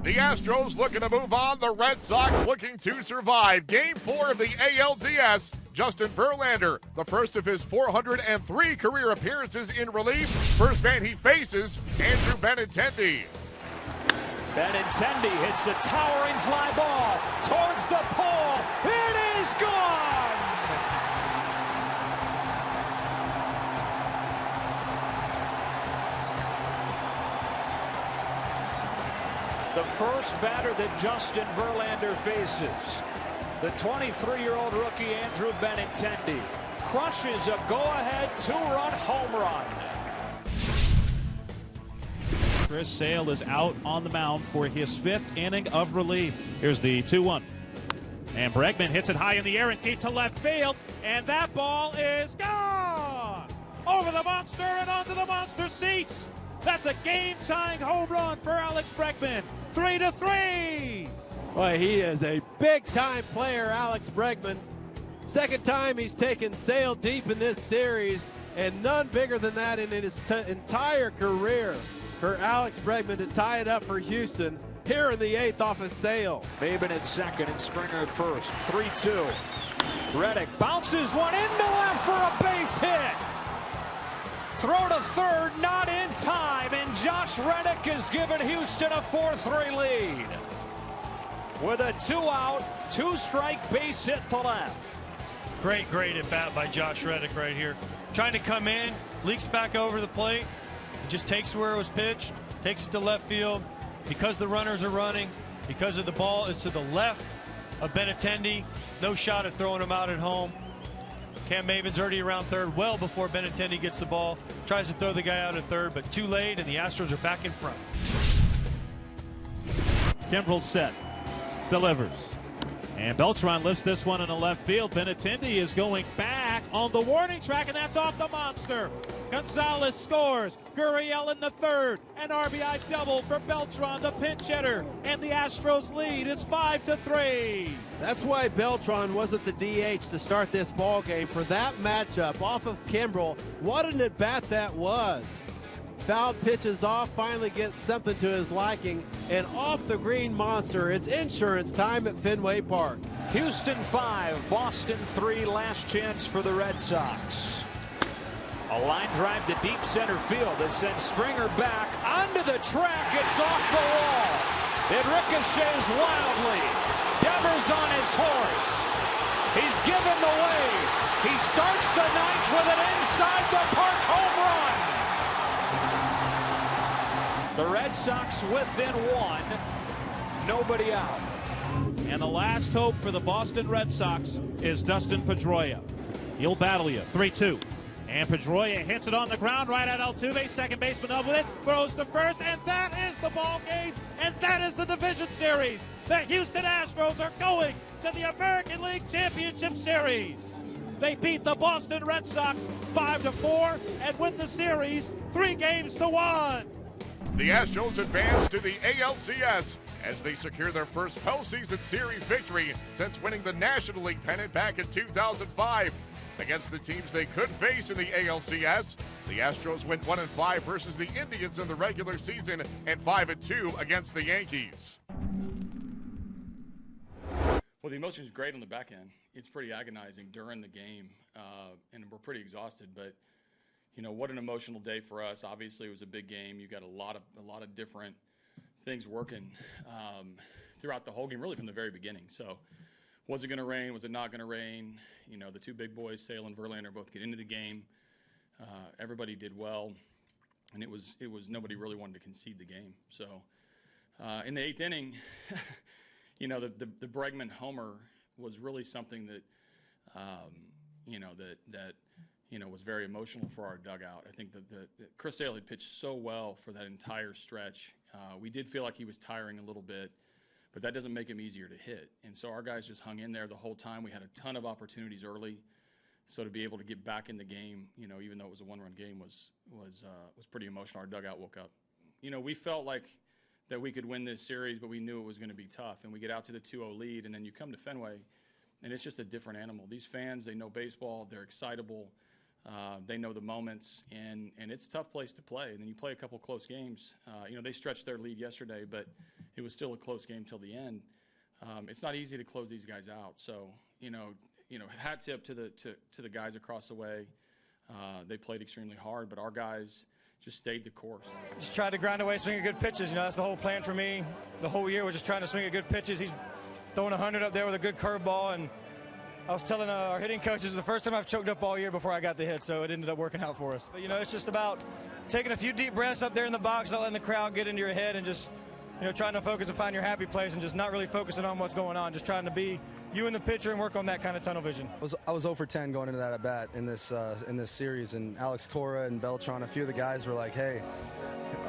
The Astros looking to move on. The Red Sox looking to survive. Game 4 of the ALDS. Justin Verlander, the first of his 403 career appearances in relief. First man he faces, Andrew Benintendi. Benintendi hits a towering fly ball towards the pole. It is gone! The first batter that Justin Verlander faces, the 23-year-old rookie Andrew Benintendi, crushes a go-ahead 2-run home run. Chris Sale is out on the mound for his 5th inning of relief. Here's the 2-1. And Bregman hits it high in the air and deep to left field. And that ball is gone! Over the monster and onto the monster seats. That's a game-tying home run for Alex Bregman. 3-3. Boy, he is a big-time player, Alex Bregman. Second time he's taken Sale deep in this series, and none bigger than that in his entire career for Alex Bregman to tie it up for Houston here in the 8th off of Sale. Maben at second and Springer at first. 3-2. Reddick bounces one into left for a base hit. Throw to third, not in time, and Josh Reddick has given Houston a 4-3 lead. With a 2-out, 2-strike base hit to left. Great at bat by Josh Reddick right here. Trying to come in, leaks back over the plate, just takes where it was pitched, takes it to left field. Because the runners are running, because of the ball is to the left of Benintendi, no shot at throwing him out at home. Cam Maven's already around third well before Benintendi gets the ball. Tries to throw the guy out at third, but too late, and the Astros are back in front. Kimbrel's set. Delivers. And Beltran lifts this one in the left field. Benintendi is going back on the warning track, and that's off the monster. Gonzalez scores. Gurriel in the third. An RBI double for Beltran, the pinch hitter. And the Astros lead is 5-3. That's why Beltran wasn't the DH to start this ball game for that matchup off of Kimbrel. What an at-bat that was. Fouled pitches off, finally gets something to his liking, and off the green monster. It's insurance time at Fenway Park. Houston 5, Boston 3, last chance for the Red Sox. A line drive to deep center field that sends Springer back onto the track. It's off the wall. It ricochets wildly. Devers on his horse. He's given the wave. He starts the ninth with an inside the park home run. The Red Sox within 1, nobody out. And the last hope for the Boston Red Sox is Dustin Pedroia. He'll battle you. 3-2. And Pedroia hits it on the ground right at Altuve. Second baseman up with it. Throws to first. And that is the ball game. And that is the division series. The Houston Astros are going to the American League Championship Series. They beat the Boston Red Sox 5-4 and win the series 3-1. The Astros advance to the ALCS as they secure their first postseason series victory since winning the National League pennant back in 2005. Against the teams they could face in the ALCS, the Astros went 1-5 versus the Indians in the regular season and 5-2 against the Yankees. Well, the emotion is great on the back end. It's pretty agonizing during the game, and we're pretty exhausted. But you know, what an emotional day for us. Obviously, it was a big game. You got a lot of different things working throughout the whole game, really from the very beginning. So, was it going to rain? Was it not going to rain? You know, the two big boys, Sale and Verlander, both get into the game. Everybody did well, and it was nobody really wanted to concede the game. So, in the 8th inning, you know, the Bregman homer was really something that, was very emotional for our dugout. I think that Chris Sale had pitched so well for that entire stretch. We did feel like he was tiring a little bit, but that doesn't make him easier to hit. And so our guys just hung in there the whole time. We had a ton of opportunities early, so to be able to get back in the game, you know, even though it was a one-run game, was pretty emotional. Our dugout woke up. You know, we felt like that we could win this series, but we knew it was going to be tough. And we get out to the 2-0 lead, and then you come to Fenway, and it's just a different animal. These fans, they know baseball. They're excitable. They know the moments, and it's a tough place to play. And then you play a couple close games. You know, they stretched their lead yesterday, but it was still a close game till the end. It's not easy to close these guys out. So, hat tip to the guys across the way. They played extremely hard, but our guys just stayed the course. Just tried to grind away, swing at good pitches. That's the whole plan for me. The whole year was just trying to swing at good pitches. He's throwing 100 up there with a good curveball, and I was telling our hitting coaches, it's the first time I've choked up all year before I got the hit, so it ended up working out for us. But, it's just about taking a few deep breaths up there in the box, not letting the crowd get into your head, and just, trying to focus and find your happy place and just not really focusing on what's going on, just trying to be you and the pitcher and work on that kind of tunnel vision. I was 0 for 10 going into that at bat in this series, and Alex Cora and Beltran, a few of the guys were like, hey,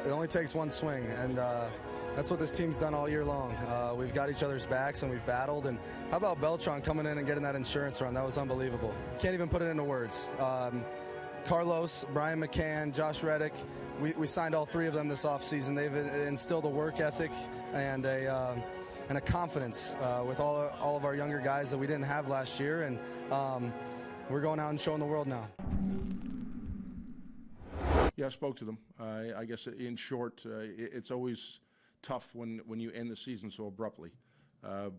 it only takes one swing, and that's what this team's done all year long. We've got each other's backs and we've battled, and how about Beltran coming in and getting that insurance run? That was unbelievable. Can't even put it into words. Carlos, Brian McCann, Josh Reddick, we signed all three of them this offseason. They've instilled a work ethic and a confidence with all of our younger guys that we didn't have last year, and we're going out and showing the world now. Yeah, I spoke to them. I guess in short, it's always tough when you end the season so abruptly,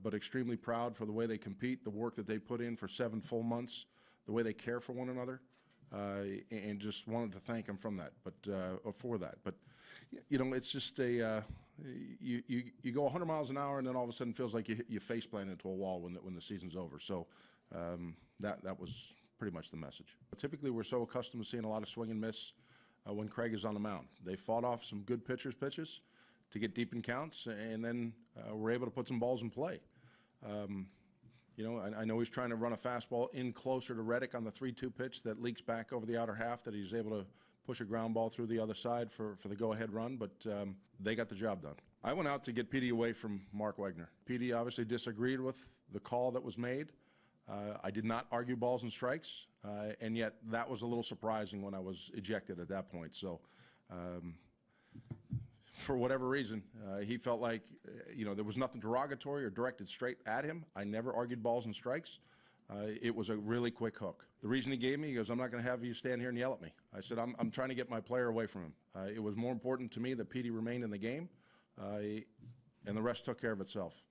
but extremely proud for the way they compete, the work that they put in for 7 full months, the way they care for one another, and just wanted to thank them from that, for that. But it's just you go 100 miles an hour, and then all of a sudden it feels like you face plant into a wall when the season's over. So that was pretty much the message. Typically, we're so accustomed to seeing a lot of swing and miss when Craig is on the mound. They fought off some good pitchers' pitches to get deep in counts, and then we're able to put some balls in play. I know he's trying to run a fastball in closer to Reddick on the 3-2 pitch that leaks back over the outer half, that he's able to push a ground ball through the other side for the go-ahead run, but they got the job done. I went out to get Petey away from Mark Wegner. Petey obviously disagreed with the call that was made. I did not argue balls and strikes, and yet that was a little surprising when I was ejected at that point. So for whatever reason, he felt like there was nothing derogatory or directed straight at him. I never argued balls and strikes. It was a really quick hook. The reason he gave me, he goes, I'm not going to have you stand here and yell at me. I said, I'm trying to get my player away from him. It was more important to me that Petey remained in the game, and the rest took care of itself.